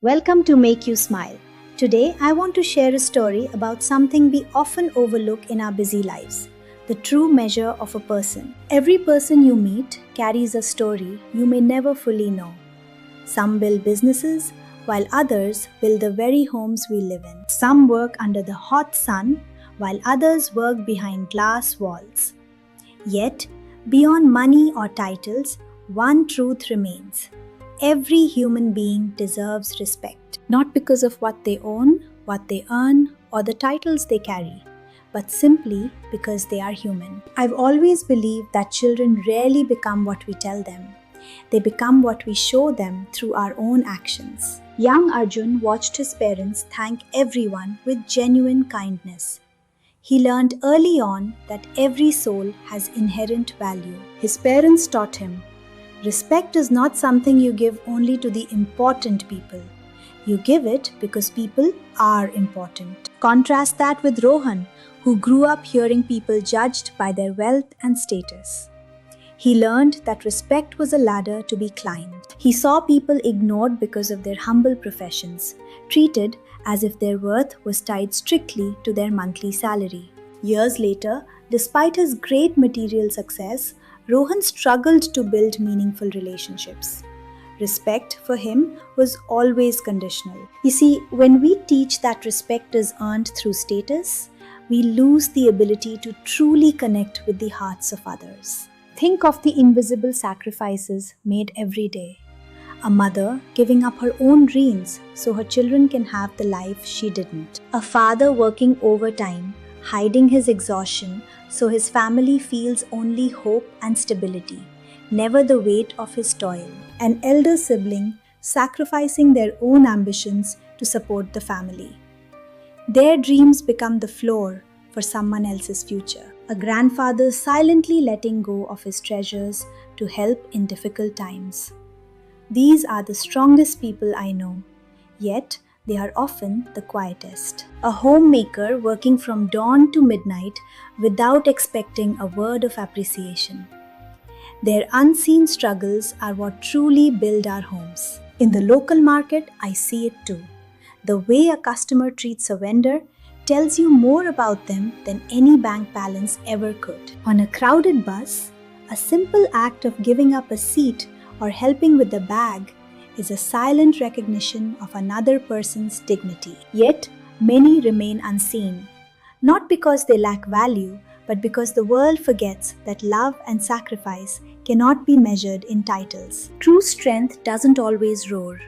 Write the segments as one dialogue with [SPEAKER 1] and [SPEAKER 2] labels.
[SPEAKER 1] Welcome to Make You Smile. Today, I want to share a story about something we often overlook in our busy lives: the true measure of a person. Every person you meet carries a story you may never fully know. Some build businesses, while others build the very homes we live in. Some work under the hot sun, while others work behind glass walls. Yet, beyond money or titles, one truth remains: every human being deserves respect, not because of what they own, what they earn, or the titles they carry, but simply because they are human. I've always believed that children rarely become what we tell them. They become what we show them through our own actions. Young Arjun watched his parents thank everyone with genuine kindness. He learned early on that every soul has inherent value. His parents taught him, respect is not something you give only to the important people. You give it because people are important. Contrast that with Rohan, who grew up hearing people judged by their wealth and status. He learned that respect was a ladder to be climbed. He saw people ignored because of their humble professions, treated as if their worth was tied strictly to their monthly salary. Years later, despite his great material success, Rohan struggled to build meaningful relationships. Respect for him was always conditional. You see, when we teach that respect is earned through status, we lose the ability to truly connect with the hearts of others. Think of the invisible sacrifices made every day. A mother giving up her own dreams so her children can have the life she didn't. A father working overtime, hiding his exhaustion so his family feels only hope and stability, never the weight of his toil. An elder sibling sacrificing their own ambitions to support the family. Their dreams become the floor for someone else's future. A grandfather silently letting go of his treasures to help in difficult times. These are the strongest people I know, yet they are often the quietest. A homemaker working from dawn to midnight without expecting a word of appreciation. Their unseen struggles are what truly build our homes. In the local market, I see it too. The way a customer treats a vendor tells you more about them than any bank balance ever could. On a crowded bus, a simple act of giving up a seat or helping with the bag is a silent recognition of another person's dignity. Yet, many remain unseen, not because they lack value, but because the world forgets that love and sacrifice cannot be measured in titles. True strength doesn't always roar.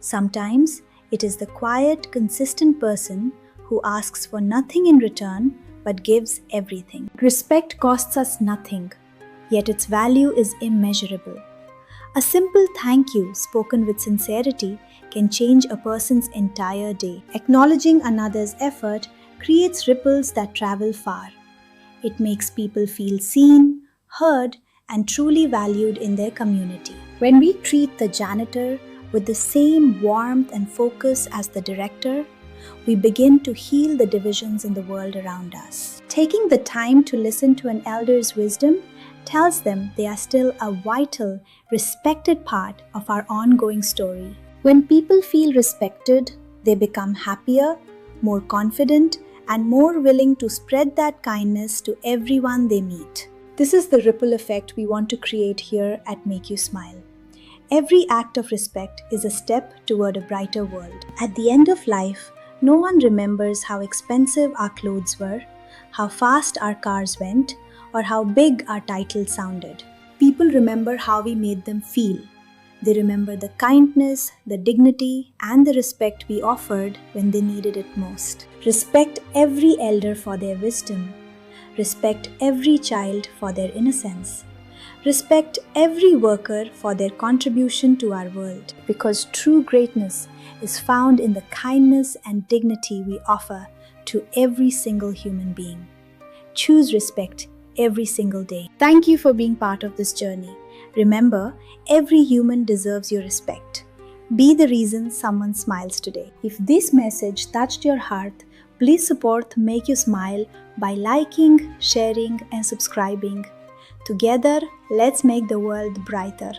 [SPEAKER 1] Sometimes, it is the quiet, consistent person who asks for nothing in return but gives everything. Respect costs us nothing, yet its value is immeasurable. A simple thank you spoken with sincerity can change a person's entire day. Acknowledging another's effort creates ripples that travel far. It makes people feel seen, heard, and truly valued in their community. When we treat the janitor with the same warmth and focus as the director, we begin to heal the divisions in the world around us. Taking the time to listen to an elder's wisdom tells them they are still a vital, respected part of our ongoing story. When people feel respected, they become happier, more confident, and more willing to spread that kindness to everyone they meet. This is the ripple effect we want to create here at Make You Smile. Every act of respect is a step toward a brighter world. At the end of life, no one remembers how expensive our clothes were, how fast our cars went, or how big our title sounded. People remember how we made them feel. They remember the kindness, the dignity, and the respect we offered when they needed it most. Respect every elder for their wisdom. Respect every child for their innocence. Respect every worker for their contribution to our world. Because true greatness is found in the kindness and dignity we offer to every single human being. Choose respect every single day. Thank you for being part of this journey. Remember, every human deserves your respect. Be the reason someone smiles today. If this message touched your heart, please support Make You Smile by liking, sharing, and subscribing. Together, let's make the world brighter.